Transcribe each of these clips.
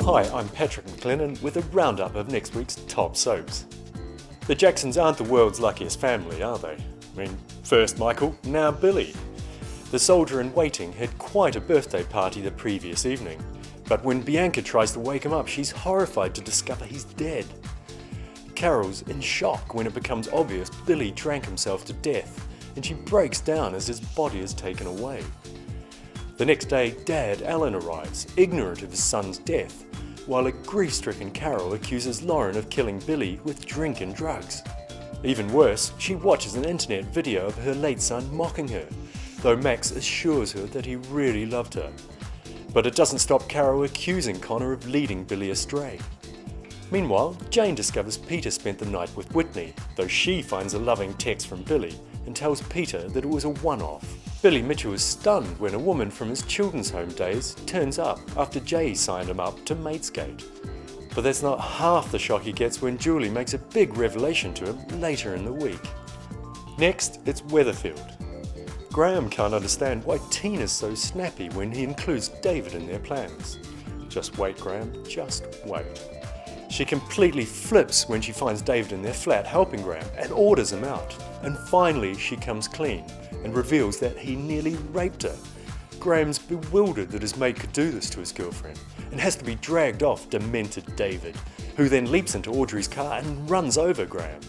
Hi, I'm Patrick McLennan with a roundup of next week's top soaps. The Jacksons aren't the world's luckiest family, are they? I mean, first Michael, now Billy. The soldier in waiting had quite a birthday party the previous evening, but when Bianca tries to wake him up, she's horrified to discover he's dead. Carol's in shock when it becomes obvious Billy drank himself to death, and she breaks down as his body is taken away. The next day, Dad, Alan, arrives, ignorant of his son's death, while a grief-stricken Carol accuses Lauren of killing Billy with drink and drugs. Even worse, she watches an internet video of her late son mocking her, though Max assures her that he really loved her. But it doesn't stop Carol accusing Connor of leading Billy astray. Meanwhile, Jane discovers Peter spent the night with Whitney, though she finds a loving text from Billy and tells Peter that it was a one-off. Billy Mitchell is stunned when a woman from his children's home days turns up after Jay signed him up to Matesgate. But that's not half the shock he gets when Julie makes a big revelation to him later in the week. Next, it's Weatherfield. Graham can't understand why Tina's so snappy when he includes David in their plans. Just wait, Graham, just wait. She completely flips when she finds David in their flat helping Graham and orders him out. And finally she comes clean and reveals that he nearly raped her. Graham's bewildered that his mate could do this to his girlfriend and has to be dragged off demented David, who then leaps into Audrey's car and runs over Graham.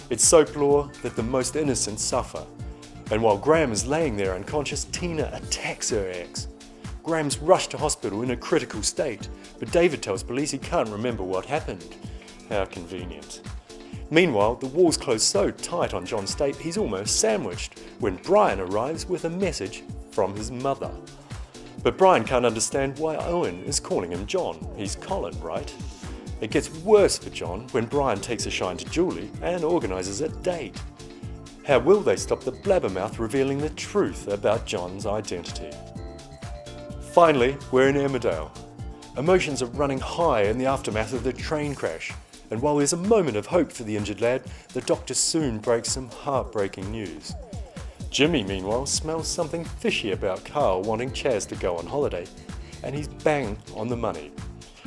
It's soap lore that the most innocent suffer. And while Graham is laying there unconscious, Tina attacks her ex. Graham's rushed to hospital in a critical state, but David tells police he can't remember what happened. How convenient. Meanwhile, the walls close so tight on John's state he's almost sandwiched when Brian arrives with a message from his mother. But Brian can't understand why Owen is calling him John. He's Colin, right? It gets worse for John when Brian takes a shine to Julie and organises a date. How will they stop the blabbermouth revealing the truth about John's identity? Finally, we're in Emmerdale. Emotions are running high in the aftermath of the train crash, and while there's a moment of hope for the injured lad, the doctor soon breaks some heartbreaking news. Jimmy, meanwhile, smells something fishy about Carl wanting Chaz to go on holiday, and he's bang on the money.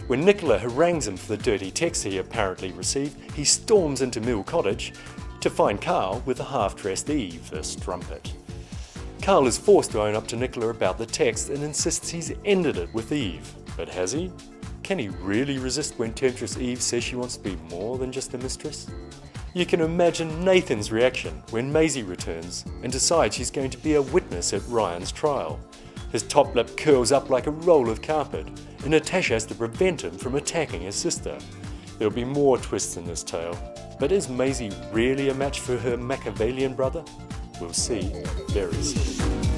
When Nicola harangues him for the dirty text he apparently received, he storms into Mill Cottage to find Carl with a half-dressed Eve, the strumpet. Carl is forced to own up to Nicola about the text and insists he's ended it with Eve. But has he? Can he really resist when temptress Eve says she wants to be more than just a mistress? You can imagine Nathan's reaction when Maisie returns and decides she's going to be a witness at Ryan's trial. His top lip curls up like a roll of carpet, and Natasha has to prevent him from attacking his sister. There'll be more twists in this tale, but is Maisie really a match for her Machiavellian brother? We'll see very soon.